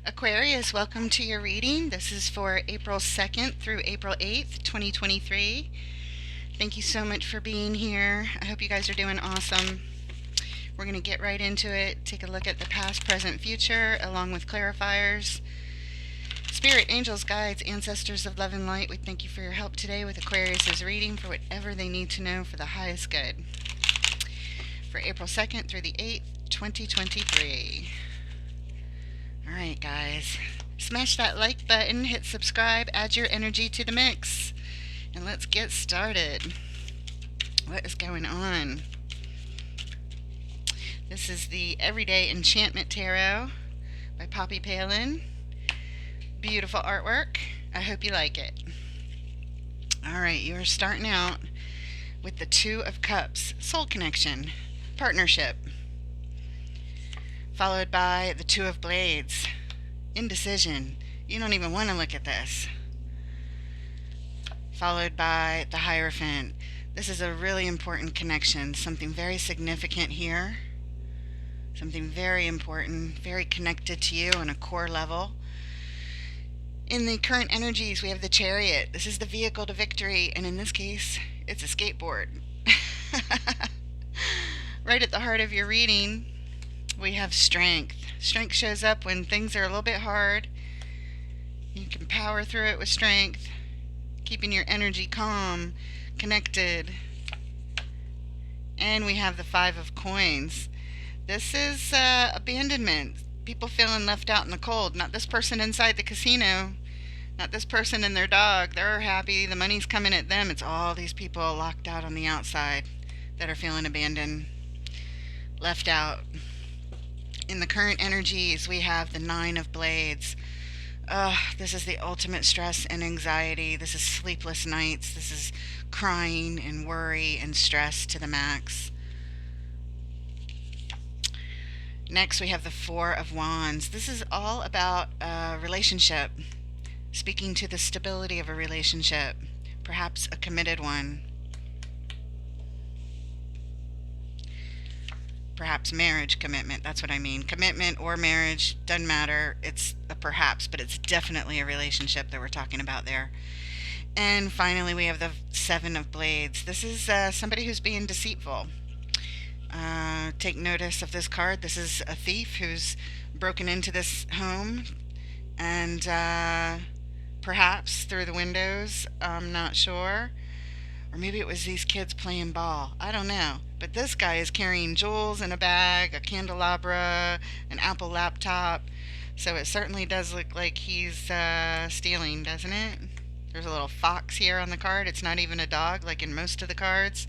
Aquarius, welcome to your reading. This is for April 2nd through April 8th, 2023. Thank you so much for being here. I hope you guys are doing awesome. We're going to get right into it, take a look at the past, present, future, along with clarifiers. Spirit, angels, guides, ancestors of love and light, we thank you for your help today with Aquarius's reading for whatever they need to know for the highest good. For April 2nd through the 8th, 2023. Alright guys, smash that like button, hit subscribe, add your energy to the mix, and let's get started. What is going on? This is the Everyday Enchantment Tarot by Poppy Palin. Beautiful artwork. I hope you like it. Alright, you are starting out with the Two of Cups, soul connection, partnership. Followed by the Two of Blades, indecision. You don't even want to look at this. Followed by the Hierophant. This is a really important connection, something very significant here. Something very important, very connected to you on a core level. In the current energies, we have the Chariot. This is the vehicle to victory, and in this case, it's a skateboard. Right at the heart of your reading, we have strength. Strength shows up when things are a little bit hard. You can power through it with strength, keeping your energy calm, connected. And we have the Five of Coins. This is abandonment. People feeling left out in the cold. Not this person inside the casino. Not this person and their dog. They're happy. The money's coming at them. It's all these people locked out on the outside that are feeling abandoned, left out. In the current energies, we have the Nine of Blades. This is the ultimate stress and anxiety. This is sleepless nights. This is crying and worry and stress to the max. Next, we have the Four of Wands. This is all about a relationship, speaking to the stability of a relationship, perhaps a committed one. Perhaps marriage commitment, that's what I mean. Commitment or marriage, doesn't matter. It's a perhaps, but it's definitely a relationship that we're talking about there. And finally, we have the Seven of Blades. This is somebody who's being deceitful. Take notice of this card. This is a thief who's broken into this home and perhaps through the windows, I'm not sure. Or maybe it was these kids playing ball. I don't know. But this guy is carrying jewels in a bag, a candelabra, an Apple laptop. So it certainly does look like he's stealing, doesn't it? There's a little fox here on the card. It's not even a dog like in most of the cards.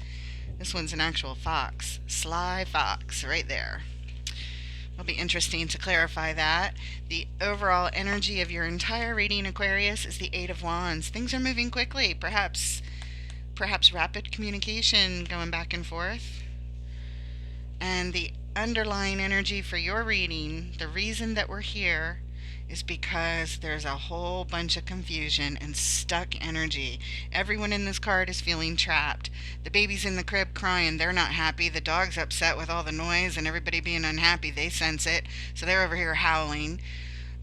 This one's an actual fox. Sly fox right there. It'll be interesting to clarify that. The overall energy of your entire reading, Aquarius, is the Eight of Wands. Things are moving quickly. Perhaps rapid communication going back and forth. And the underlying energy for your reading, the reason that we're here, is because there's a whole bunch of confusion and stuck energy. Everyone in this card is feeling trapped. The baby's in the crib crying. They're not happy. The dog's upset with all the noise and everybody being unhappy. They sense it, so they're over here howling.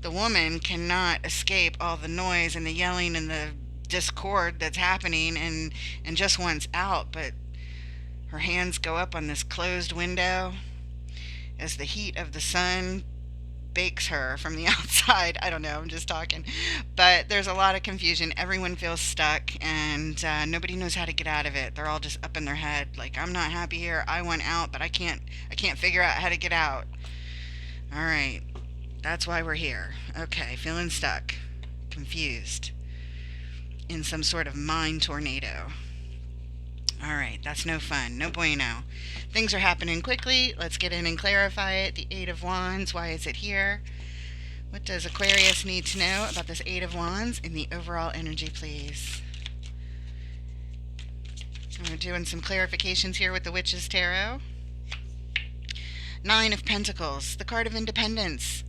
The woman cannot escape all the noise and the yelling and the discord that's happening and just wants out, but her hands go up on this closed window as the heat of the sun bakes her from the outside. I don't know, I'm just talking. But there's a lot of confusion. Everyone feels stuck and nobody knows how to get out of it. They're all just up in their head like, I'm not happy here. I want out, but I can't figure out how to get out. All right. That's why we're here. Okay, feeling stuck, confused, in some sort of mind tornado. Alright, that's no fun. No bueno. Things are happening quickly. Let's get in and clarify it. The Eight of Wands, why is it here? What does Aquarius need to know about this Eight of Wands in the overall energy, please? We're doing some clarifications here with the Witch's Tarot. Nine of Pentacles, the card of independence.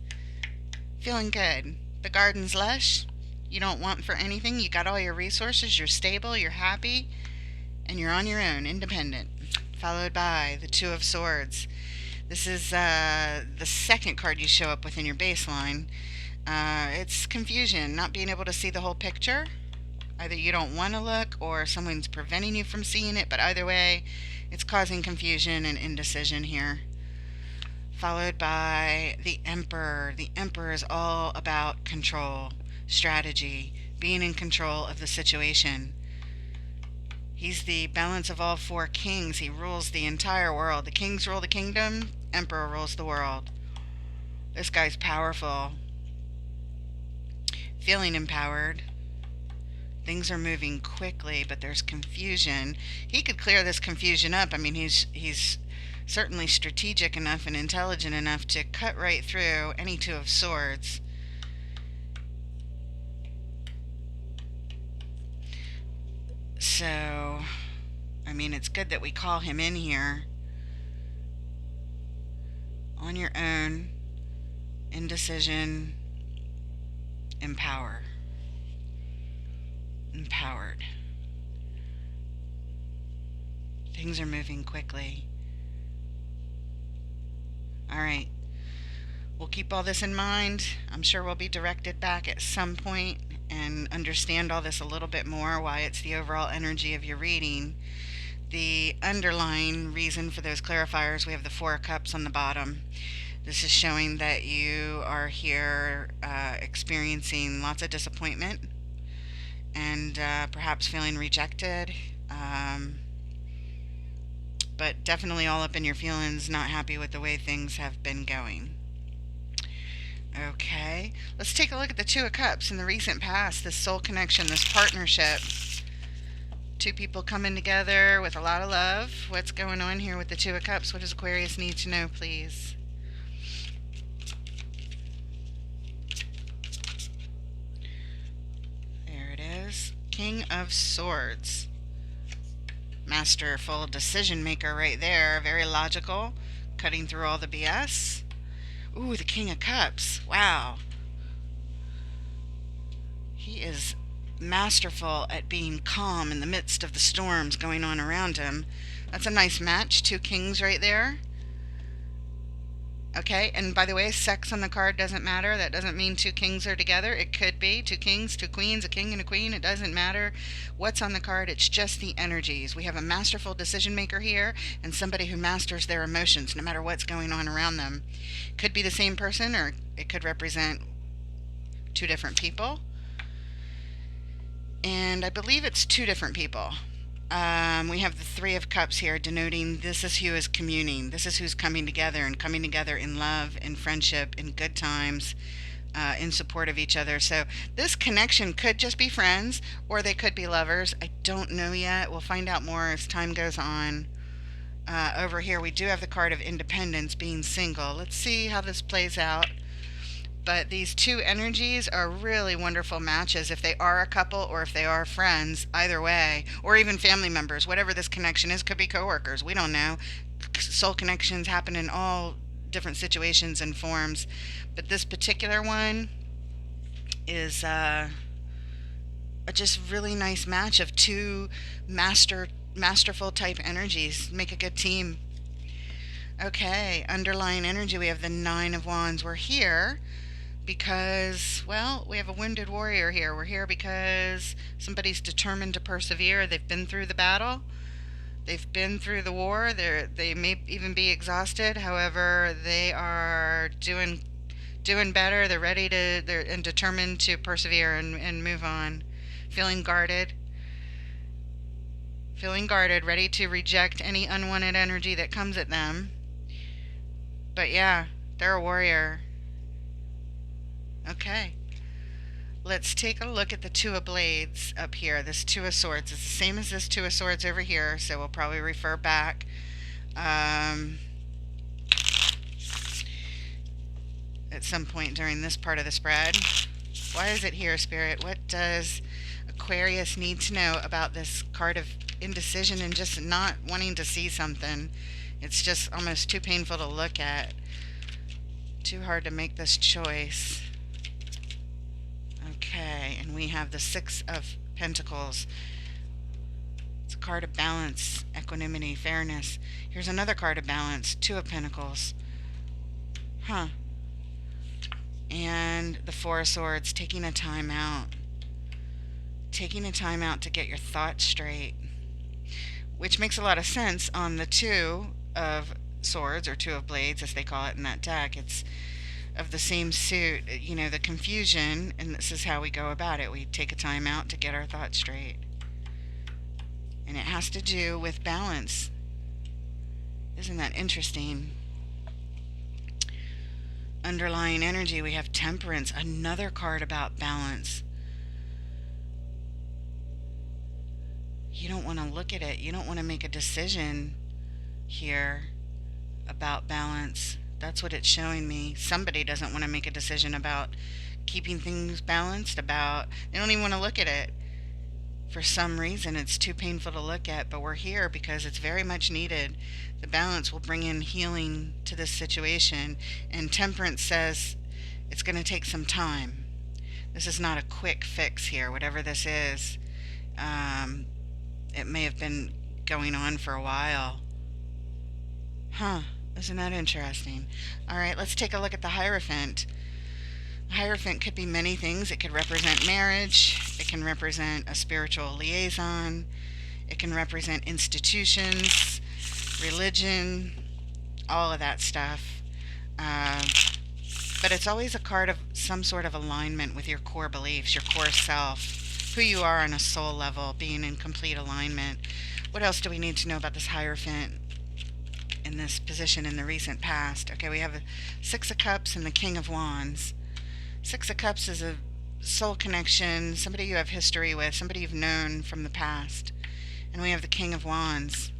Feeling good. The garden's lush. You don't want for anything. You got all your resources. You're stable. You're happy. And you're on your own, independent. Followed by the Two of Swords. This is the second card you show up with in your baseline. It's confusion, not being able to see the whole picture. Either you don't want to look or someone's preventing you from seeing it, but either way, it's causing confusion and indecision here. Followed by the Emperor. The Emperor is all about control, strategy, being in control of the situation. He's the balance of all four kings. He rules the entire world. The kings rule the kingdom, Emperor rules the world. This guy's powerful, feeling empowered. Things are moving quickly, but there's confusion. He could clear this confusion up. I mean, he's certainly strategic enough and intelligent enough to cut right through any Two of Swords. So, I mean, it's good that we call him in here. On your own, indecision, empowered. Things are moving quickly. All right. We'll keep all this in mind. I'm sure we'll be directed back at some point and understand all this a little bit more, why it's the overall energy of your reading. The underlying reason for those clarifiers, we have the Four of Cups on the bottom. This is showing that you are here experiencing lots of disappointment and perhaps feeling rejected, but definitely all up in your feelings, not happy with the way things have been going. Okay, let's take a look at the Two of Cups in the recent past, this soul connection, this partnership. Two people coming together with a lot of love. What's going on here with the Two of Cups? What does Aquarius need to know, please? There it is. King of Swords. Masterful decision maker right there. Very logical. Cutting through all the BS. Ooh, the King of Cups. Wow. He is masterful at being calm in the midst of the storms going on around him. That's a nice match. Two kings right there. Okay, and by the way, sex on the card doesn't matter. That doesn't mean two kings are together. It could be two kings, two queens, a king and a queen. It doesn't matter what's on the card. It's just the energies. We have a masterful decision maker here and somebody who masters their emotions no matter what's going on around them. Could be the same person, or it could represent two different people. And I believe it's two different people. We have the Three of Cups here, denoting this is who is communing. This is who's coming together, and coming together in love, in friendship, in good times, in support of each other. So this connection could just be friends, or they could be lovers. I don't know yet. We'll find out more as time goes on. Over here, we do have the card of independence, being single. Let's see how this plays out. But these two energies are really wonderful matches if they are a couple or if they are friends, either way, or even family members. Whatever this connection is, could be coworkers. We don't know. Soul connections happen in all different situations and forms. But this particular one is a just really nice match of two masterful type energies. Make a good team. Okay, underlying energy, we have the Nine of Wands. We're here because, well, we have a wounded warrior here. We're here because somebody's determined to persevere. They've been through the battle. They've been through the war. They may even be exhausted. However, they are doing better. They're ready to, and determined to persevere and move on. Feeling guarded, ready to reject any unwanted energy that comes at them. But yeah, they're a warrior. Okay. Let's take a look at the Two of Blades up here. This Two of Swords is the same as this Two of Swords over here, so we'll probably refer back. At some point during this part of the spread. Why is it here, Spirit? What does Aquarius need to know about this card of indecision and just not wanting to see something? It's just almost too painful to look at. Too hard to make this choice. Okay, and we have the Six of Pentacles. It's a card of balance, equanimity, fairness. Here's another card of balance, Two of Pentacles. Huh. And the Four of Swords, taking a time out. Taking a time out to get your thoughts straight. Which makes a lot of sense on the Two of Swords, or Two of Blades as they call it in that deck. It's of the same suit, the confusion, and this is how we go about it. We take a time out to get our thoughts straight. And it has to do with balance. Isn't that interesting? Underlying energy, we have Temperance, another card about balance. You don't want to look at it. You don't want to make a decision here about balance. That's what it's showing me. Somebody doesn't want to make a decision about keeping things balanced, they don't even want to look at it. For some reason, it's too painful to look at, but we're here because it's very much needed. The balance will bring in healing to this situation, and Temperance says it's going to take some time. This is not a quick fix here, whatever this is. It may have been going on for a while. Isn't that interesting? All right, let's take a look at the Hierophant. The Hierophant could be many things. It could represent marriage. It can represent a spiritual liaison. It can represent institutions, religion, all of that stuff. But it's always a card of some sort of alignment with your core beliefs, your core self, who you are on a soul level, being in complete alignment. What else do we need to know about this Hierophant in this position in the recent past? Okay, we have a Six of Cups and the King of Wands. Six of Cups is a soul connection, somebody you have history with, somebody you've known from the past. And we have the King of Wands.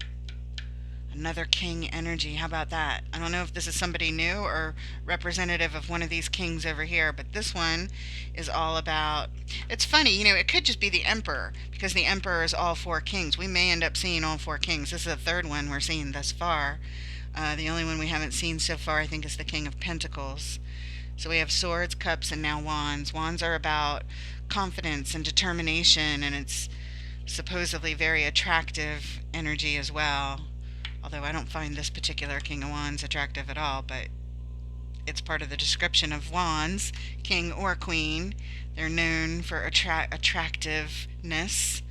Another king energy. How about that? I don't know if this is somebody new or representative of one of these kings over here, but this one is all about... It's funny, it could just be the Emperor, because the Emperor is all four kings. We may end up seeing all four kings. This is the third one we're seeing thus far. The only one we haven't seen so far, I think, is the King of Pentacles. So we have Swords, Cups, and now Wands. Wands are about confidence and determination, and it's supposedly very attractive energy as well. Although I don't find this particular King of Wands attractive at all, but it's part of the description of Wands, king or queen. They're known for attractiveness.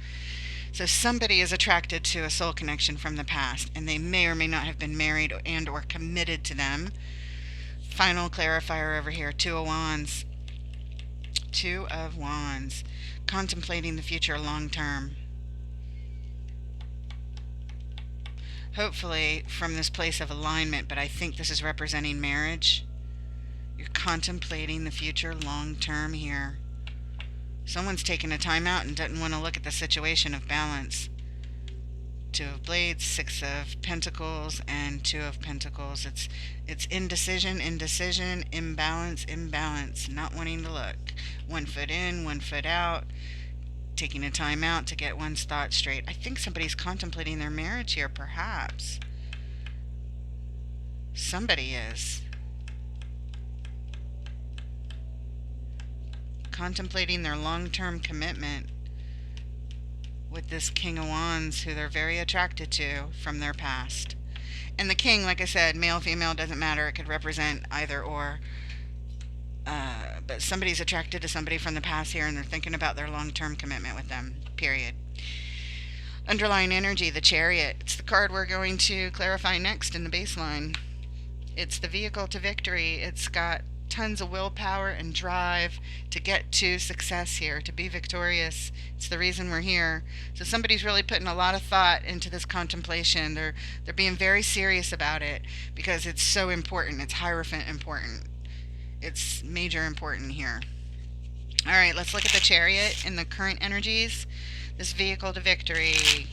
So somebody is attracted to a soul connection from the past, and they may or may not have been married and or committed to them. Final clarifier over here, Two of Wands. Two of Wands. Contemplating the future long term. Hopefully from this place of alignment, but I think this is representing marriage. You're contemplating the future long term here. Someone's taking a time out and doesn't want to look at the situation of balance. Two of Blades, Six of Pentacles, and Two of Pentacles. It's indecision, imbalance, not wanting to look. One foot in, one foot out. Taking a time out to get one's thoughts straight. I think somebody's contemplating their marriage here, perhaps. Somebody is. Contemplating their long-term commitment with this King of Wands, who they're very attracted to from their past. And the king, like I said, male, female, doesn't matter. It could represent either or. But somebody's attracted to somebody from the past here, and they're thinking about their long-term commitment with them, period. Underlying energy, the Chariot. It's the card we're going to clarify next in the baseline. It's the vehicle to victory. It's got tons of willpower and drive to get to success here, to be victorious. It's the reason we're here. So somebody's really putting a lot of thought into this contemplation. They're being very serious about it because it's so important. It's Hierophant important. It's major important here. All right, let's look at the Chariot and the current energies. This vehicle to victory.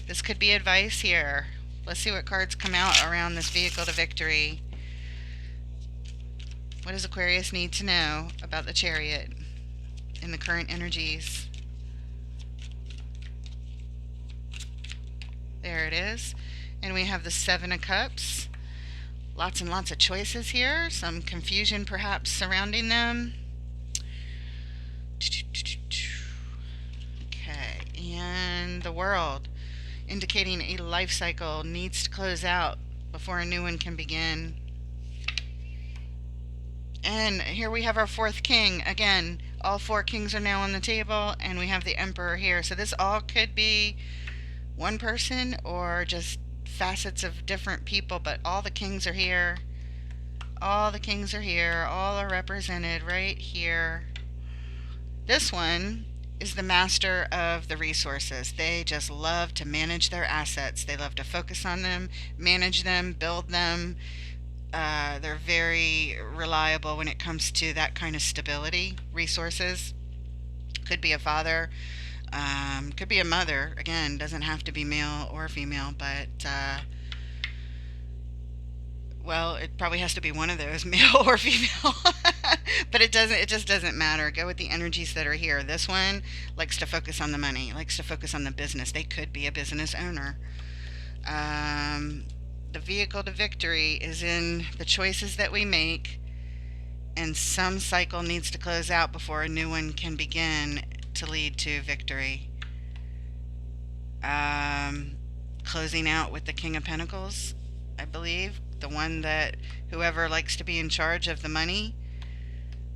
This could be advice here. Let's see what cards come out around this vehicle to victory. What does Aquarius need to know about the Chariot and the current energies? There it is. And we have the Seven of Cups. Lots and lots of choices here. Some confusion perhaps surrounding them. Okay, and the World, indicating a life cycle needs to close out before a new one can begin. And here we have our fourth king. Again, all four kings are now on the table, and we have the emperor here. So this all could be one person or just facets of different people, but all the kings are here. All the kings are here. All are represented right here. This one is the master of the resources. They just love to manage their assets. They love to focus on them, manage them, build them. They're very reliable when it comes to that kind of stability. Resources. Could be a father, could be a mother. Again, doesn't have to be male or female, but well, it probably has to be one of those, male or female. But it doesn't. It just doesn't matter. Go with the energies that are here. This one likes to focus on the money, likes to focus on the business. They could be a business owner. Um, the vehicle to victory is in the choices that we make, and some cycle needs to close out before a new one can begin to lead to victory. Um, Closing out with the King of Pentacles, I believe. The one that whoever likes to be in charge of the money,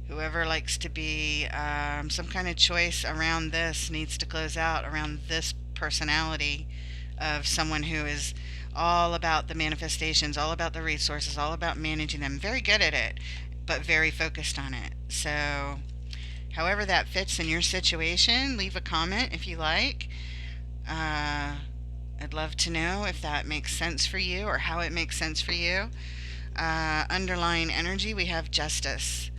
whoever likes to be some kind of choice around this needs to close out around this personality of someone who is all about the manifestations, all about the resources, all about managing them. Very good at it, but very focused on it. So, however that fits in your situation, leave a comment if you like. I'd love to know if that makes sense for you or how it makes sense for you. Underlying energy, we have justice.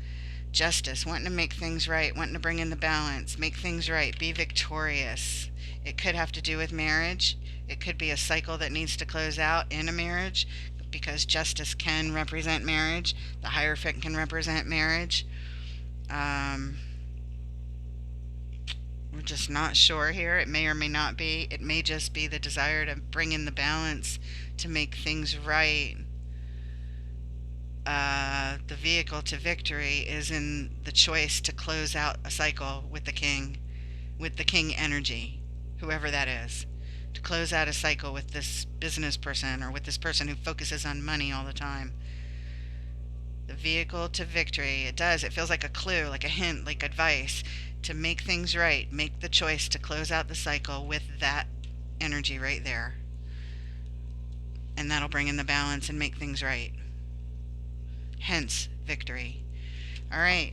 Justice, wanting to make things right, wanting to bring in the balance, make things right, be victorious. It could have to do with marriage. It could be a cycle that needs to close out in a marriage because justice can represent marriage. The Hierophant can represent marriage. Um, We're just not sure here. It may or may not be. It may just be the desire to bring in the balance to make things right. The vehicle to victory is in the choice to close out a cycle with the king energy, whoever that is. To close out a cycle with this business person or with this person who focuses on money all the time. The vehicle to victory, it feels like a clue, like a hint, like advice to make things right. Make the choice to close out the cycle with that energy right there. And that'll bring in the balance and make things right. Hence, victory. All right.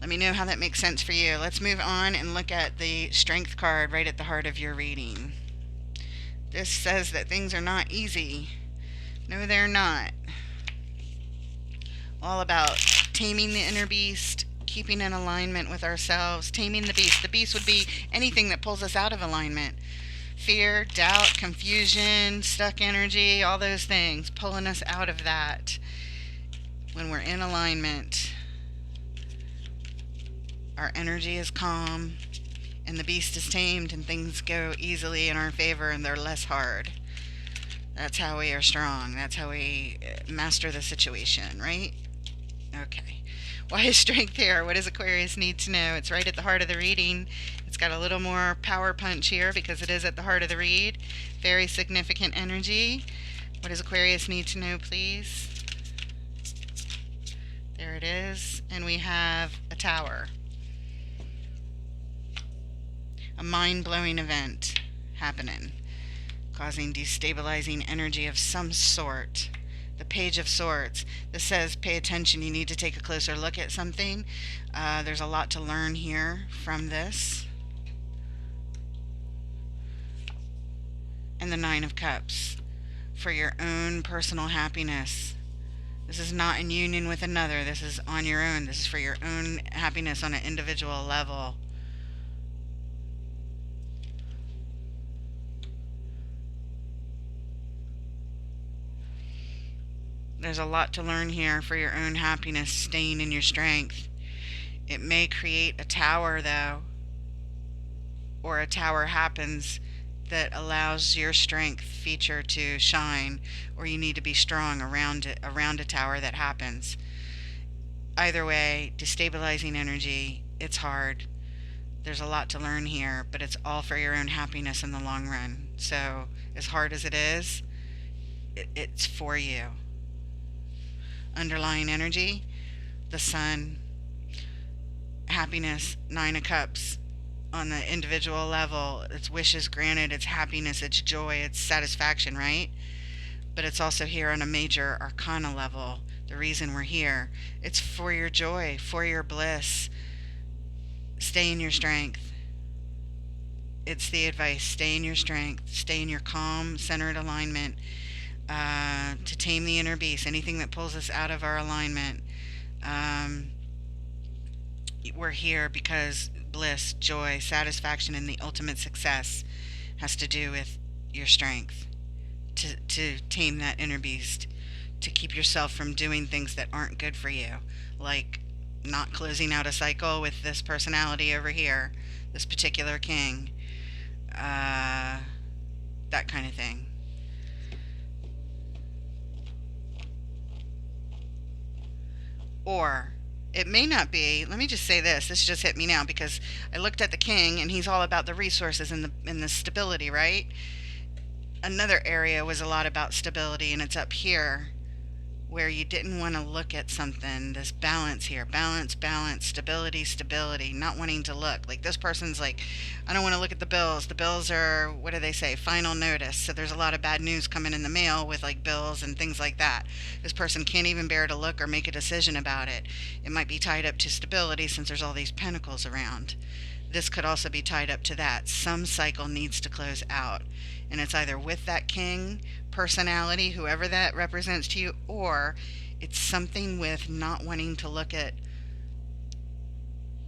Let me know how that makes sense for you. Let's move on and look at the Strength card right at the heart of your reading. This says that things are not easy. No, they're not. All about taming the inner beast, keeping in alignment with ourselves, taming the beast. The beast would be anything that pulls us out of alignment. Fear, doubt, confusion, stuck energy, all those things, pulling us out of that. When we're in alignment, our energy is calm, and the beast is tamed, and things go easily in our favor, and they're less hard. That's how we are strong. That's how we master the situation, right? Okay. Why is strength here? What does Aquarius need to know? It's right at the heart of the reading. It's got a little more power punch here because it is at the heart of the read. Very significant energy. What does Aquarius need to know, please? There it is. And we have a tower. A mind-blowing event happening, causing destabilizing energy of some sort. The Page of Swords. This says pay attention. You need to take a closer look at something. There's a lot to learn here from this. And the Nine of Cups. For your own personal happiness. This is not in union with another. This is on your own. This is for your own happiness on an individual level. There's a lot to learn here for your own happiness, staying in your strength. It may create a tower, though, or a tower happens that allows your strength feature to shine, or you need to be strong around it, around a tower that happens. Either way, destabilizing energy, it's hard. There's a lot to learn here, but it's all for your own happiness in the long run. So, as hard as it is, it's for you. Underlying energy, The Sun, happiness, Nine of Cups. On the individual level, it's wishes granted, it's happiness, it's joy, it's satisfaction, right? But it's also here on a major arcana level. The reason we're here, it's for your joy, for your bliss. Stay in your strength. It's the advice. Stay in your strength. Stay in your calm, centered alignment. To tame the inner beast, anything that pulls us out of our alignment. Um, we're here because bliss, joy, satisfaction, and the ultimate success has to do with your strength. To tame that inner beast, to keep yourself from doing things that aren't good for you, like not closing out a cycle with this personality over here, this particular king, uh, that kind of thing. Or it may not be. Let me just say this. This just hit me now because I looked at the king and he's all about the resources and the stability, right? Another area was a lot about stability, and it's up here where you didn't want to look at something. This balance here, balance, stability, not wanting to look. Like this person's like, I don't want to look at the bills. The bills are, what do they say, final notice. So there's a lot of bad news coming in the mail with like bills and things like that. This person can't even bear to look or make a decision about it. It might be tied up to stability since there's all these pentacles around. This could also be tied up to that. Some cycle needs to close out. And it's either with that king personality, whoever that represents to you, or it's something with not wanting to look at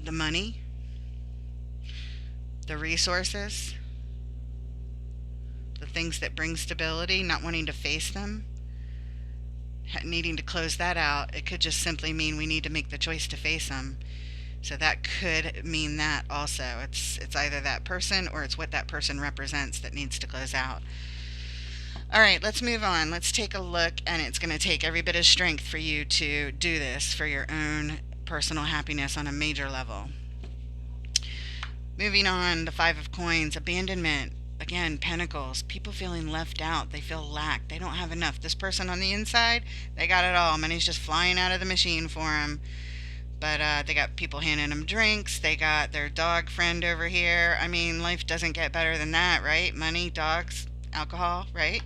the money, the resources, the things that bring stability, not wanting to face them, needing to close that out. It could just simply mean we need to make the choice to face them. So that could mean that also. It's either that person or it's what that person represents that needs to close out. All right, let's move on. Let's take a look, and it's going to take every bit of strength for you to do this for your own personal happiness on a major level. Moving on, the Five of Coins, abandonment. Again, pentacles, people feeling left out. They feel lack. They don't have enough. This person on the inside, they got it all. Money's just flying out of the machine for them. But they got people handing them drinks. They got their dog friend over here. I mean, life doesn't get better than that, right? Money, dogs, alcohol, right?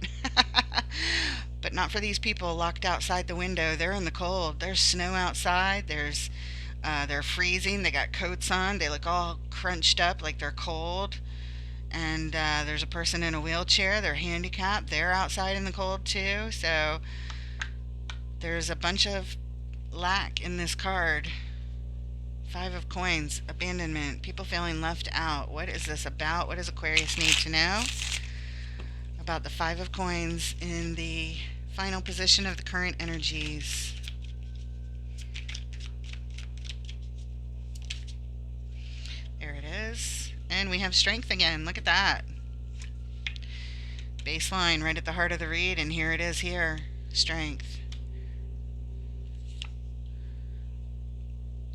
But not for these people locked outside the window. They're in the cold. There's snow outside. They're freezing. They got coats on. They look all crunched up like they're cold. And there's a person in a wheelchair. They're handicapped. They're outside in the cold too. So there's a bunch of lack in this card. Five of Coins, abandonment, people feeling left out. What is this about? What does Aquarius need to know about the Five of Coins in the final position of the current energies? There it is. And we have strength again. Look at that. Baseline right at the heart of the read, and here it is here. Strength.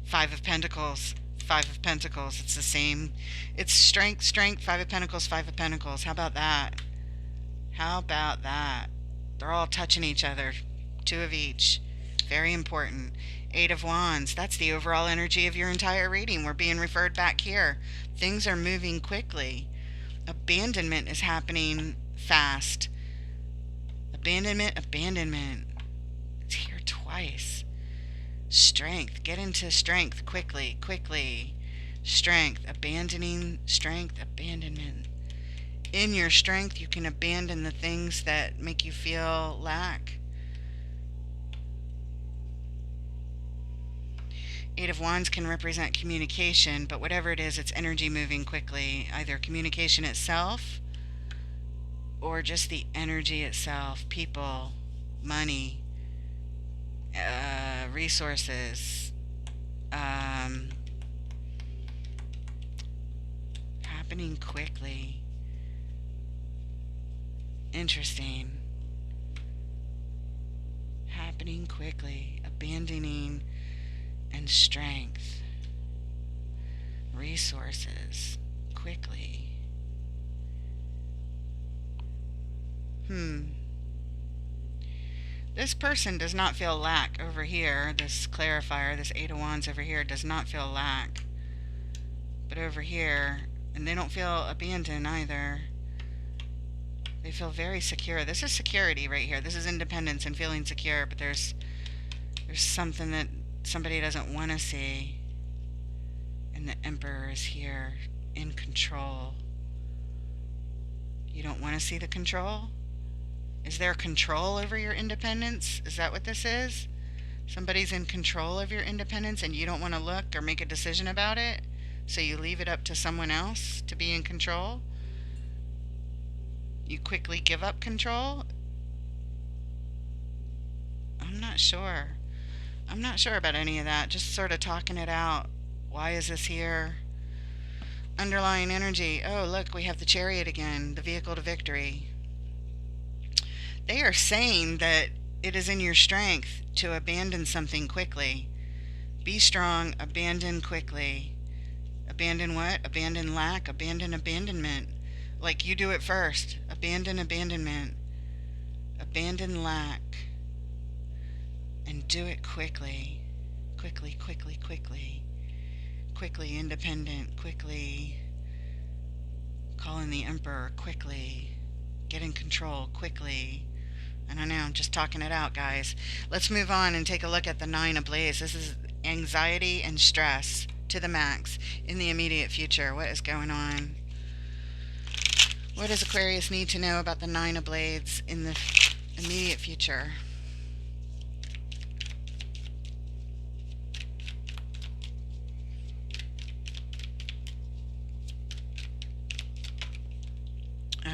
Five of Pentacles. Five of Pentacles. It's the same. It's strength, Five of Pentacles, Five of Pentacles. How about that? How about that? They're all touching each other. Two of each. Very important. Eight of Wands. That's the overall energy of your entire reading. We're being referred back here. Things are moving quickly. Abandonment is happening fast. Abandonment. It's here twice. Strength. Get into strength quickly. Strength. Abandoning strength. Abandonment. In your strength, you can abandon the things that make you feel lack. Eight of Wands can represent communication, but whatever it is, it's energy moving quickly. Either communication itself or just the energy itself. People, money, resources, happening quickly. Interesting. Happening quickly. Abandoning and strength. Resources. Quickly. This person does not feel lack over here. This clarifier, this Eight of Wands over here, does not feel lack. But over here, and they don't feel abandoned either. They feel very secure. This is security right here. This is independence and feeling secure, but there's something that somebody doesn't want to see. And the Emperor is here in control. You don't want to see the control? Is there control over your independence? Is that what this is? Somebody's in control of your independence and you don't want to look or make a decision about it? So you leave it up to someone else to be in control? You quickly give up control? I'm not sure. I'm not sure about any of that. Just sort of talking it out. Why is this here? Underlying energy. Oh, look, we have the Chariot again, the vehicle to victory. They are saying that it is in your strength to abandon something quickly. Be strong, abandon quickly. Abandon what? Abandon lack, abandon abandonment. Like you do it first. Abandon abandonment. Abandon lack. And do it quickly. Quickly, quickly, quickly. Quickly, independent. Quickly. Call in the Emperor. Quickly. Get in control. Quickly. I don't know, I'm just talking it out, guys. Let's move on and take a look at the Nine of Blades. This is anxiety and stress to the max in the immediate future. What is going on? What does Aquarius need to know about the Nine of Blades in the immediate future?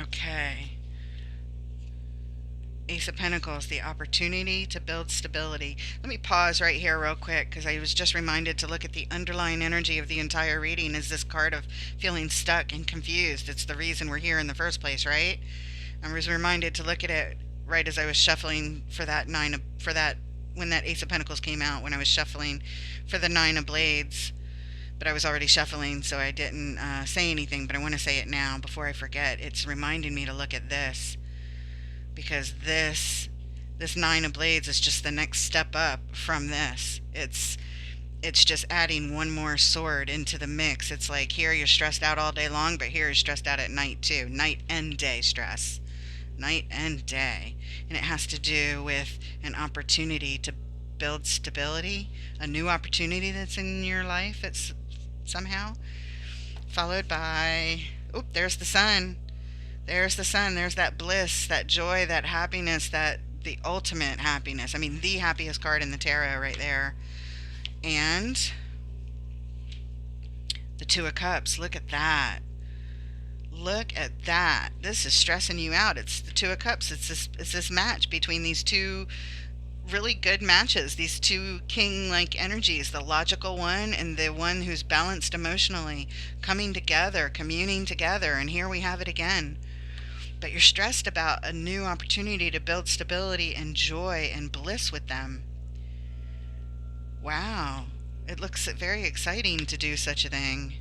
Okay. Ace of Pentacles, the opportunity to build stability. Let me pause right here real quick because I was just reminded to look at the underlying energy of the entire reading. Is this card of feeling stuck and confused? It's the reason we're here in the first place, right? I was reminded to look at it right as I was shuffling for that when that Ace of Pentacles came out, when I was shuffling for the Nine of Blades. But I was already shuffling, so I didn't say anything, but I want to say it now before I forget. It's reminding me to look at this. Because this Nine of Blades is just the next step up from this. It's just adding one more sword into the mix. It's like here you're stressed out all day long, but here you're stressed out at night too. Night and day stress. Night and day. And it has to do with an opportunity to build stability, a new opportunity that's in your life. It's somehow followed by, oop, there's the sun. There's the sun. There's that bliss, that joy, that happiness, that the ultimate happiness. I mean, the happiest card in the tarot right there. And the Two of Cups. Look at that. Look at that. This is stressing you out. It's the Two of Cups. It's this match between these two really good matches, these two king-like energies, the logical one and the one who's balanced emotionally, coming together, communing together, and here we have it again. But you're stressed about a new opportunity to build stability and joy and bliss with them. Wow. It looks very exciting to do such a thing,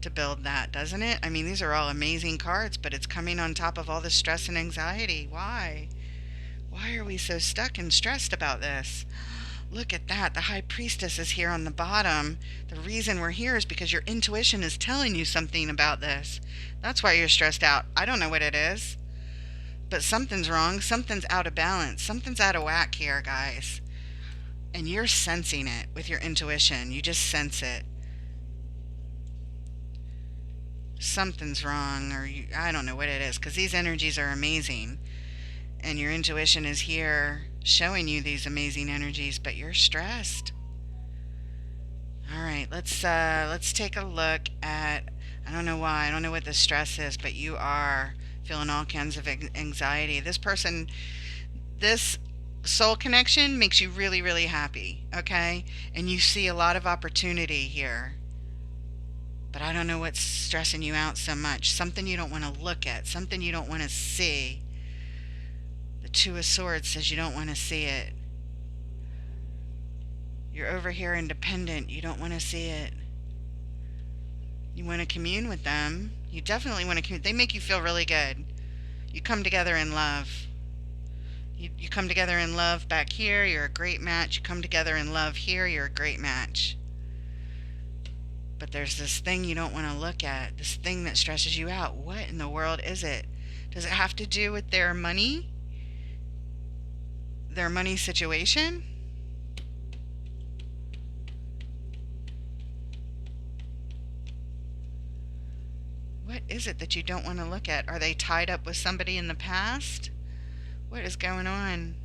to build that, doesn't it? I mean, these are all amazing cards, but it's coming on top of all the stress and anxiety. Why? Why are we so stuck and stressed about this? Look at that. The High Priestess is here on the bottom. The reason we're here is because your intuition is telling you something about this. That's why you're stressed out. I don't know what it is, but something's wrong. Something's out of balance. Something's out of whack here, guys. And you're sensing it with your intuition. You just sense it. Something's wrong, or I don't know what it is, because these energies are amazing. And your intuition is here showing you these amazing energies, but you're stressed. All right, let's take a look at, I don't know why, I don't know what the stress is, but you are feeling all kinds of anxiety. This person, this soul connection makes you really, really happy, okay? And you see a lot of opportunity here. But I don't know what's stressing you out so much. Something you don't want to look at, something you don't want to see. The Two of Swords says you don't want to see it. You're over here independent. You don't want to see it. You want to commune with them. You definitely want to commune. They make you feel really good. You come together in love. You come together in love back here, you're a great match. You come together in love here, you're a great match. But there's this thing you don't want to look at, this thing that stresses you out. What in the world is it? Does it have to do with their money? Their money situation? What is it that you don't want to look at? Are they tied up with somebody in the past? What is going on?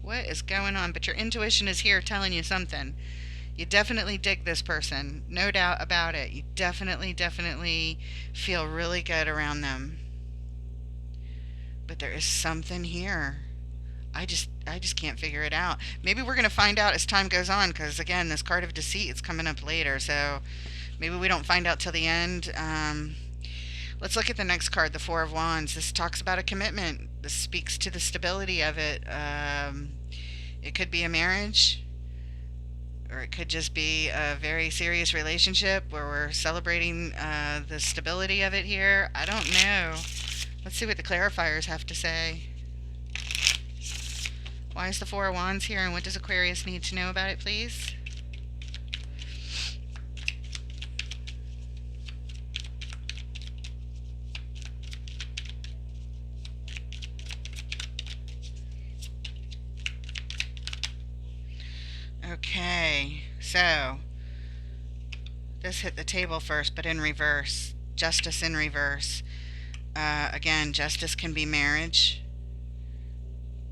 What is going on? But your intuition is here telling you something. You definitely dig this person. No doubt about it. You definitely feel really good around them. But there is something here. I just can't figure it out. Maybe we're going to find out as time goes on, because again, this card of deceit is coming up later. So maybe we don't find out till the end. Let's look at the next card, the Four of Wands. This talks about a commitment. This speaks to the stability of it. It could be a marriage, or it could just be a very serious relationship where we're celebrating the stability of it here. I don't know. Let's see what the clarifiers have to say. Why is the Four of Wands here, and what does Aquarius need to know about it, please? Okay, so this hit the table first, but in reverse. Justice in reverse. Again, justice can be marriage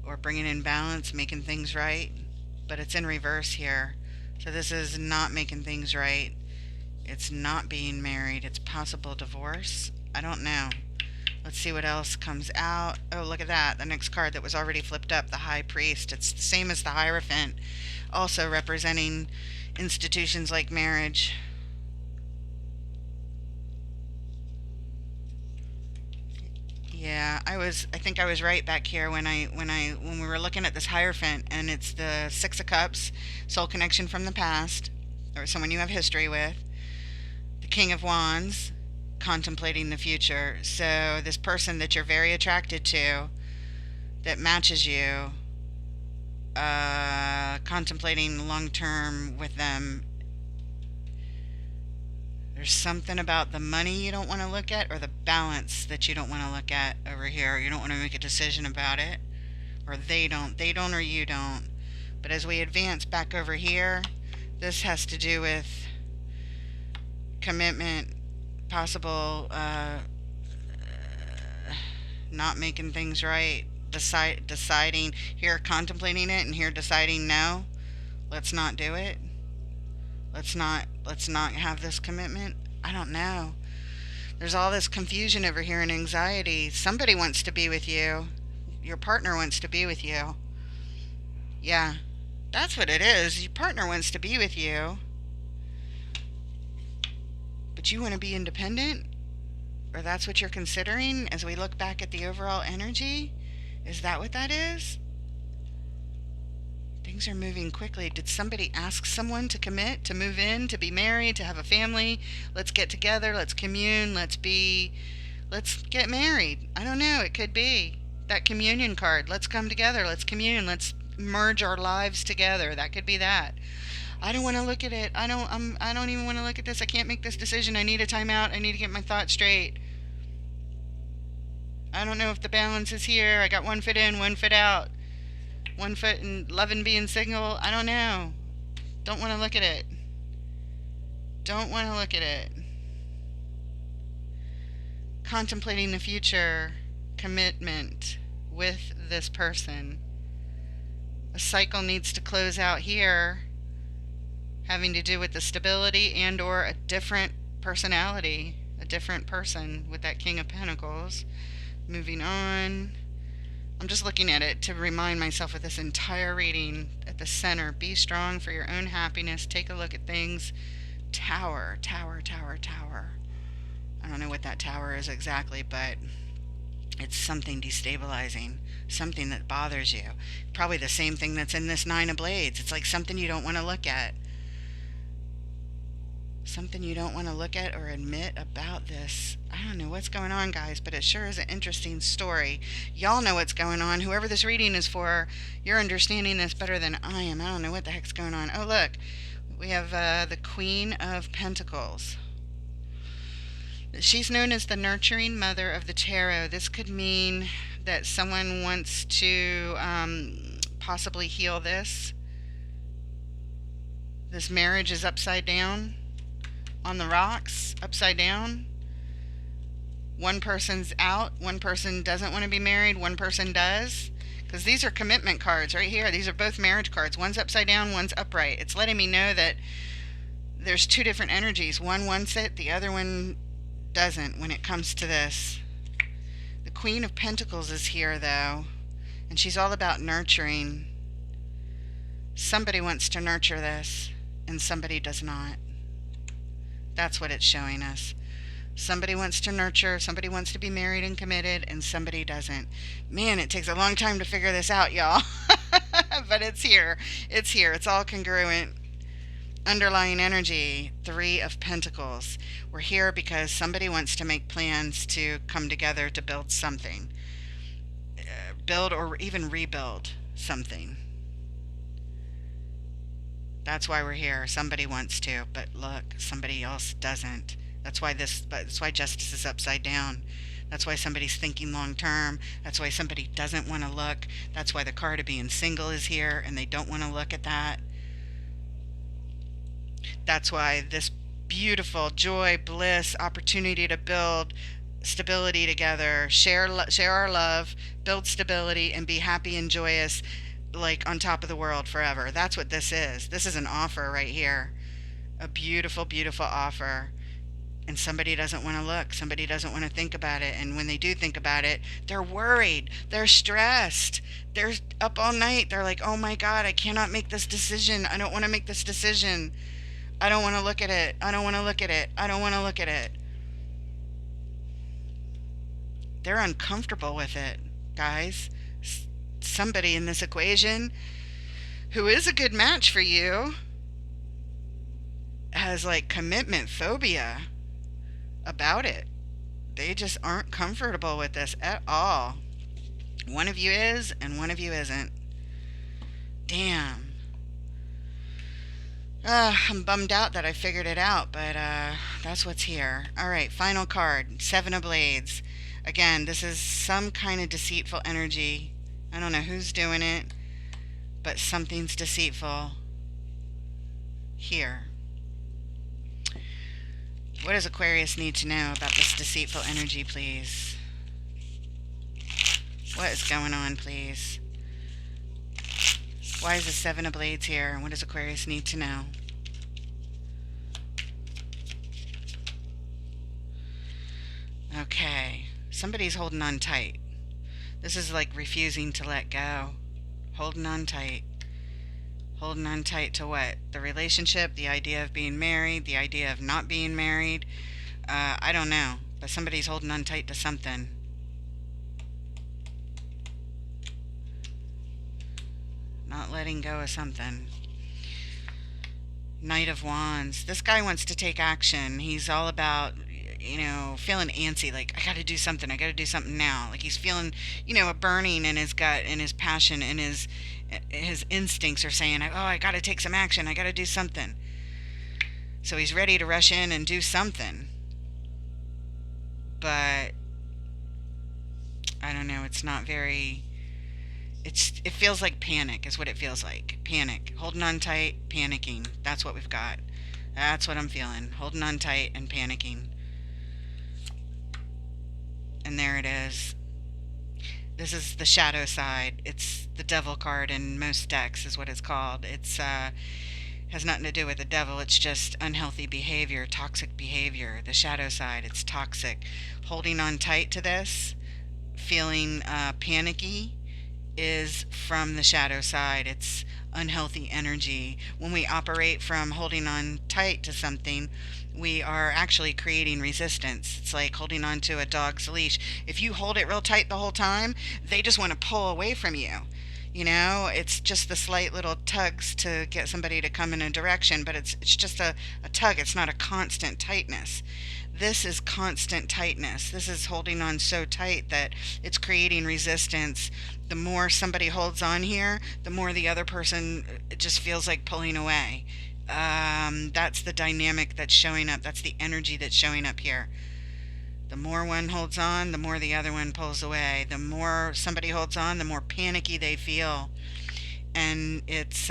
or bringing in balance, making things right, but it's in reverse here. So this is not making things right. It's not being married. It's possible divorce. I don't know. Let's see what else comes out. Oh, look at that. The next card that was already flipped up, the High Priest. It's the same as the Hierophant, also representing institutions like marriage. Yeah, I think I was right back here when we were looking at this Hierophant, and it's the Six of Cups, soul connection from the past, or someone you have history with. The King of Wands, contemplating the future. So this person that you're very attracted to, that matches you, contemplating long term with them. There's something about the money you don't want to look at, or the balance that you don't want to look at over here. You don't want to make a decision about it, or they don't, or you don't. But as we advance back over here, this has to do with commitment, possible not making things right, deciding here, contemplating it, and here deciding no, let's not do it. Let's not have this commitment. I don't know. There's all this confusion over here and anxiety. Somebody wants to be with you. Your partner wants to be with you. Yeah, that's what it is. Your partner wants to be with you, but you want to be independent? Or that's what you're considering as we look back at the overall energy? Is that what that is? Things are moving quickly. Did somebody ask someone to commit, to move in, to be married, to have a family? Let's get together, let's commune, let's get married. I don't know, it could be that communion card. Let's come together, let's commune, let's merge our lives together. That could be that. I don't want to look at it. I don't even want to look at this. I can't make this decision. I need a timeout. I need to get my thoughts straight. I don't know if the balance is here. I got one foot in, one foot out. One foot in love and being single. I don't know. Don't want to look at it. Don't want to look at it. Contemplating the future. Commitment with this person. A cycle needs to close out here, having to do with the stability and or a different personality, a different person with that King of Pentacles. Moving on. I'm just looking at it to remind myself of this entire reading at the center. Be strong for your own happiness. Take a look at things. Tower, tower, tower, tower. I don't know what that tower is exactly, but it's something destabilizing, something that bothers you. Probably the same thing that's in this Nine of Blades. It's like something you don't want to look at. Something you don't want to look at or admit about this. I don't know what's going on, guys, but it sure is an interesting story. Y'all know what's going on. Whoever this reading is for, you're understanding this better than I am. I don't know what the heck's going on. Oh, look. We have the Queen of Pentacles. She's known as the nurturing mother of the tarot. This could mean that someone wants to possibly heal this. This marriage is upside down on the rocks, upside down. One person's out, one person doesn't want to be married, one person does. Because these are commitment cards right here. These are both marriage cards. One's upside down, one's upright. It's letting me know that there's two different energies. One wants it, the other one doesn't when it comes to this. The Queen of Pentacles is here, though, and she's all about nurturing. Somebody wants to nurture this, and somebody does not. That's what it's showing us. Somebody wants to nurture, somebody wants to be married and committed, and somebody doesn't. Man, it takes a long time to figure this out, y'all. But it's here. It's here. It's all congruent. Underlying energy, Three of Pentacles. We're here because somebody wants to make plans to come together to build something. Build or even rebuild something. That's why we're here. Somebody wants to, but look, somebody else doesn't. That's why Justice is upside down. That's why somebody's thinking long term. That's why somebody doesn't want to look. That's why the card of being single is here and they don't want to look at that. That's why this beautiful joy, bliss, opportunity to build stability together, share our love, build stability, and be happy and joyous, like on top of the world forever. That's what this is. This is an offer right here. A beautiful, beautiful offer. And somebody doesn't want to look. Somebody doesn't want to think about it. And when they do think about it, they're worried. They're stressed. They're up all night. They're like, oh my God, I cannot make this decision. I don't want to make this decision. I don't want to look at it. I don't want to look at it. I don't want to look at it. They're uncomfortable with it, guys. Somebody in this equation who is a good match for you has like commitment phobia about it. They just aren't comfortable with this at all. One of you is and one of you isn't. Damn. I'm bummed out that I figured it out, but that's what's here. All right, final card, Seven of Blades. Again, this is some kind of deceitful energy. I don't know who's doing it, but something's deceitful here. What does Aquarius need to know about this deceitful energy, please? What is going on, please? Why is the Seven of Blades here? And what does Aquarius need to know? Okay. Somebody's holding on tight. This is like refusing to let go. Holding on tight. Holding on tight to what? The relationship, the idea of being married, the idea of not being married. I don't know. But somebody's holding on tight to something. Not letting go of something. Knight of Wands. This guy wants to take action. He's all about, feeling antsy. Like, I gotta do something. I gotta do something now. Like he's feeling, a burning in his gut and his passion and his instincts are saying, oh, I gotta take some action. I gotta do something. So he's ready to rush in and do something. But I don't know. It's not very... It feels like panic is what it feels like. Panic. Holding on tight, panicking. That's what we've got. That's what I'm feeling. Holding on tight and panicking. And there it is. This is the shadow side. It's the devil card in most decks is what it's called. It's has nothing to do with the devil. It's just unhealthy behavior, toxic behavior. The shadow side, it's toxic. Holding on tight to this, feeling panicky, is from the shadow side. It's unhealthy energy. When we operate from holding on tight to something, we are actually creating resistance. It's like holding on to a dog's leash. If you hold it real tight the whole time, they just want to pull away from you. It's just the slight little tugs to get somebody to come in a direction, but it's just a tug. It's not a constant tightness. This is constant tightness. This is holding on so tight that it's creating resistance. The more somebody holds on here, the more the other person just feels like pulling away. That's the dynamic that's showing up. That's the energy that's showing up here. The more one holds on, the more the other one pulls away. The more somebody holds on, the more panicky they feel, and it's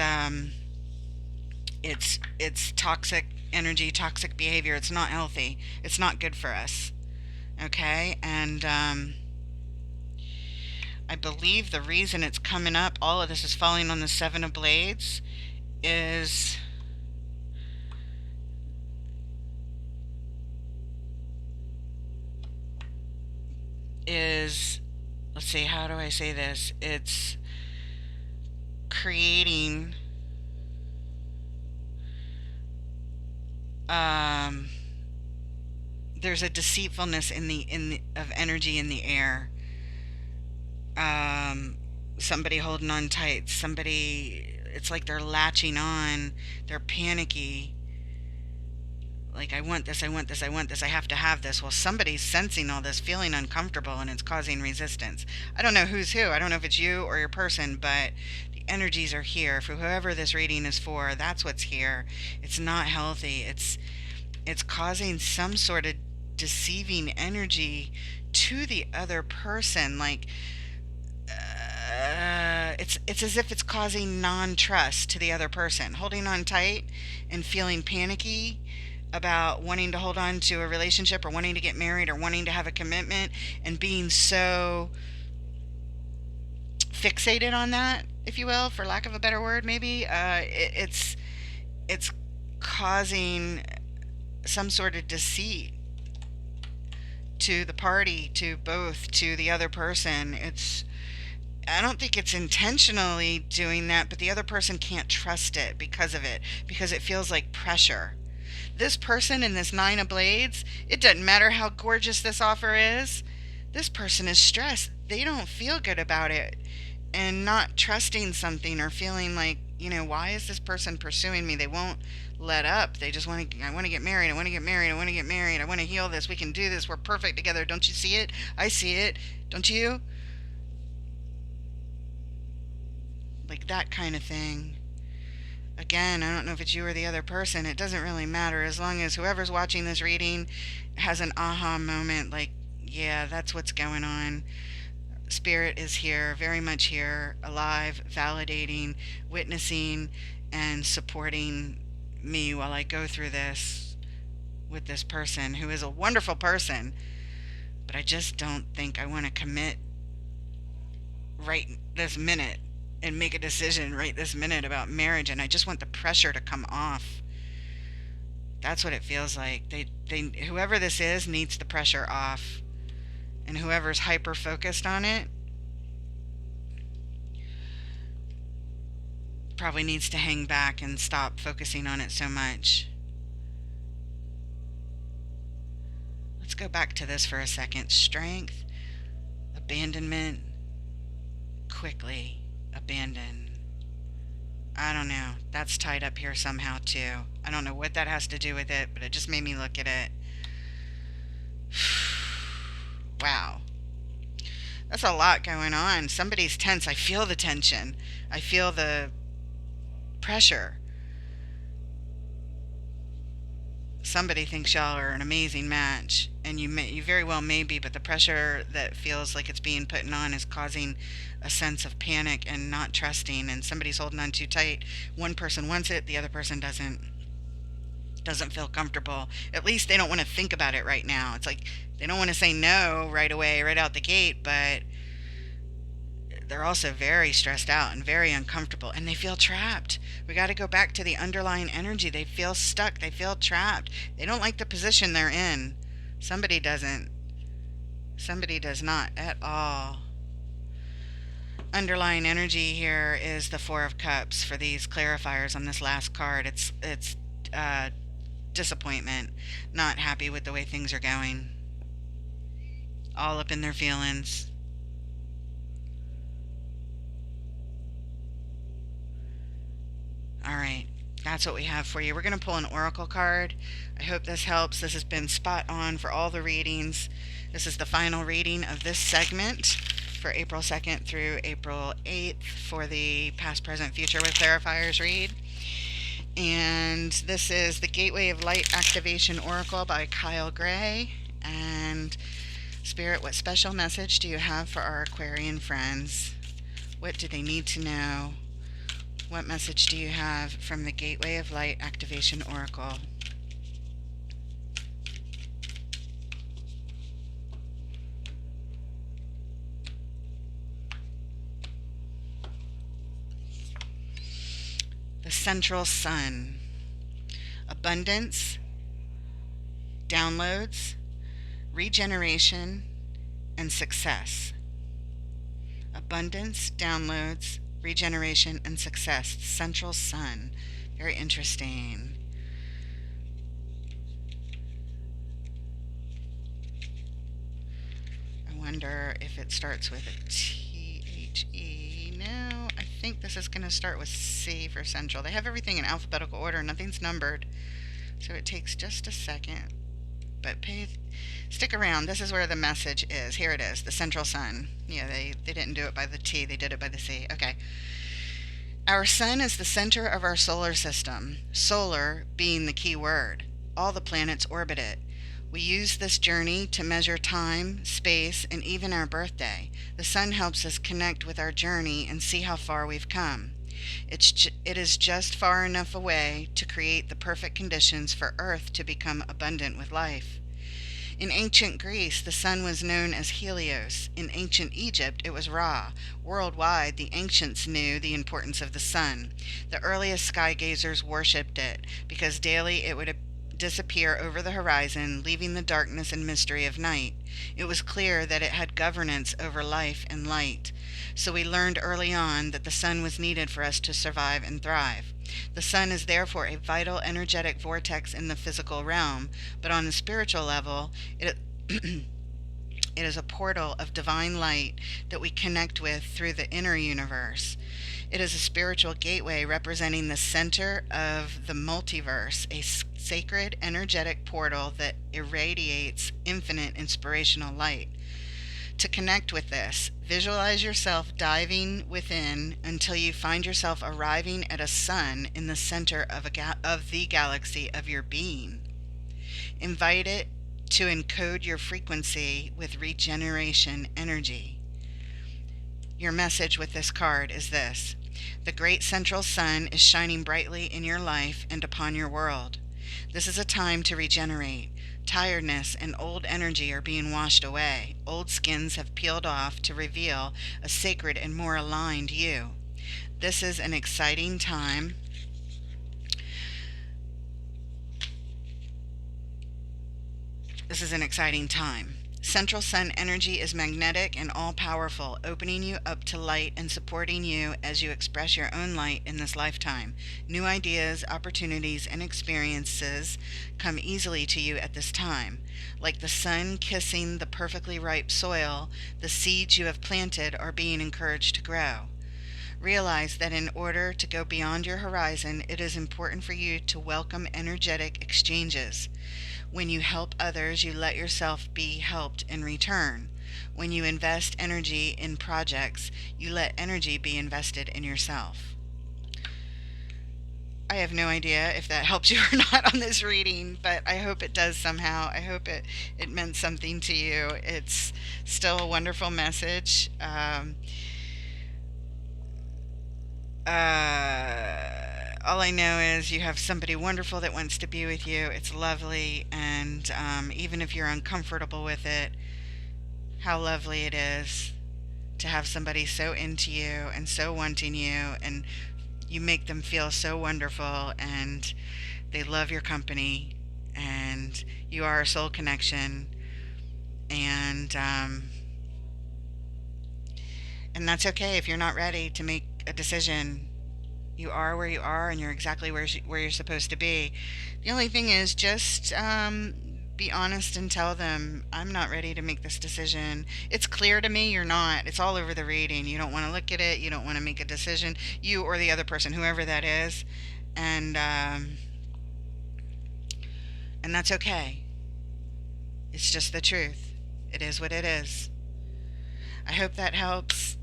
toxic energy, toxic behavior. It's not healthy. It's not good for us. Okay, and I believe the reason it's coming up, all of this is falling on the Seven of Blades, is is let's see, how do I say this? It's creating um there's a deceitfulness in the of energy in the air. um Somebody holding on tight, somebody, it's like they're latching on, they're panicky, like, I want this, I want this, I want this, I have to have this. Well, somebody's sensing all this, feeling uncomfortable, and it's causing resistance. I don't know who's who. I don't know if it's you or your person, but the energies are here. For whoever this reading is for, that's what's here. It's not healthy. It's causing some sort of deceiving energy to the other person. Like, it's as if it's causing non-trust to the other person, holding on tight and feeling panicky about wanting to hold on to a relationship or wanting to get married or wanting to have a commitment, and being so fixated on that, if you will, for lack of a better word, maybe. It's causing some sort of deceit to the party, to both, to the other person. I don't think it's intentionally doing that, but the other person can't trust it because of it, because it feels like pressure. This person in this Nine of Blades, it doesn't matter how gorgeous this offer is, this person is stressed. They don't feel good about it, and not trusting something, or feeling like, why is this person pursuing me? They won't let up. They just want to, I want to get married. I want to get married. I want to get married. I want to heal this. We can do this. We're perfect together. Don't you see it? I see it. Don't you? Like that kind of thing. Again, I don't know if it's you or the other person. It doesn't really matter, as long as whoever's watching this reading has an aha moment, like, yeah, that's what's going on. Spirit is here, very much here, alive, validating, witnessing, and supporting me while I go through this with this person who is a wonderful person. But I just don't think I want to commit right this minute and make a decision right this minute about marriage, and I just want the pressure to come off. That's what it feels like. They whoever this is needs the pressure off, and whoever's hyper focused on it probably needs to hang back and stop focusing on it so much. Let's go back to this for a second. Strength, abandonment, quickly abandon. I don't know. That's tied up here somehow too. I don't know what that has to do with it, but it just made me look at it. Wow. That's a lot going on. Somebody's tense. I feel the tension. I feel the pressure. Somebody thinks y'all are an amazing match, and you very well may be, but the pressure that feels like it's being put on is causing a sense of panic and not trusting, and somebody's holding on too tight. One person wants it, the other person doesn't feel comfortable. At least they don't want to think about it right now. It's like they don't want to say no right away, right out the gate, but they're also very stressed out and very uncomfortable, and they feel trapped. We got to go back to the underlying energy. They feel stuck. They feel trapped. They don't like the position they're in. Somebody doesn't. Somebody does not at all. Underlying energy here is the Four of Cups for these clarifiers on this last card. It's disappointment, not happy with the way things are going, all up in their feelings. All right. That's what we have for you. We're going to pull an oracle card. I hope this helps. This has been spot on for all the readings. This is the final reading of this segment for April 2nd through April 8th for the Past, Present, Future with Clarifiers read. And this is the Gateway of Light Activation Oracle by Kyle Gray. And Spirit, what special message do you have for our Aquarian friends? What do they need to know? What message do you have from the Gateway of Light Activation Oracle? The Central Sun. Abundance, downloads, regeneration, and success. Abundance, downloads, regeneration, and success. The Central Sun. Very interesting. I wonder if it starts with a T-H-E. No, I think this is going to start with C for Central. They have everything in alphabetical order. Nothing's numbered. So it takes just a second. But stick around. This is where the message is. Here it is. The Central Sun. Yeah, they didn't do it by the T. They did it by the C. Okay. Our sun is the center of our solar system. Solar being the key word. All the planets orbit it. We use this journey to measure time, space, and even our birthday. The sun helps us connect with our journey and see how far we've come. It is just far enough away to create the perfect conditions for Earth to become abundant with life. In ancient Greece, the sun was known as Helios. In ancient Egypt, it was Ra. Worldwide, the ancients knew the importance of the sun. The earliest sky gazers worshipped it because daily it would disappear over the horizon, leaving the darkness and mystery of night. It was clear that it had governance over life and light. So we learned early on that the sun was needed for us to survive and thrive. The sun is therefore a vital energetic vortex in the physical realm, but on the spiritual level, it is a portal of divine light that we connect with through the inner universe. It is a spiritual gateway representing the center of the multiverse, a sacred energetic portal that irradiates infinite inspirational light. To connect with this, visualize yourself diving within until you find yourself arriving at a sun in the center of the galaxy of your being. Invite it to encode your frequency with regeneration energy. Your message with this card is this: the great central sun is shining brightly in your life and upon your world. This is a time to regenerate. Tiredness and old energy are being washed away. Old skins have peeled off to reveal a sacred and more aligned you. This is an exciting time. This is an exciting time. Central Sun energy is magnetic and all-powerful, opening you up to light and supporting you as you express your own light in this lifetime. New ideas, opportunities, and experiences come easily to you at this time. Like the sun kissing the perfectly ripe soil, the seeds you have planted are being encouraged to grow. Realize that in order to go beyond your horizon, it is important for you to welcome energetic exchanges. When you help others, you let yourself be helped in return. When you invest energy in projects, you let energy be invested in yourself. I have no idea if that helps you or not on this reading, but I hope it does somehow. I hope it meant something to you. It's still a wonderful message. All I know is you have somebody wonderful that wants to be with you. It's lovely, and even if you're uncomfortable with it, how lovely it is to have somebody so into you and so wanting you, and you make them feel so wonderful, and they love your company, and you are a soul connection, and that's okay if you're not ready to make a decision. You are where you are, and you're exactly where you're supposed to be. The only thing is just be honest and tell them, I'm not ready to make this decision. It's clear to me you're not. It's all over the reading. You don't want to look at it. You don't want to make a decision. You or the other person, whoever that is, and and that's okay. It's just the truth. It is what it is. I hope that helps.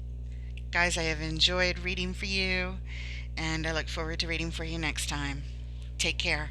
Guys, I have enjoyed reading for you, and I look forward to reading for you next time. Take care.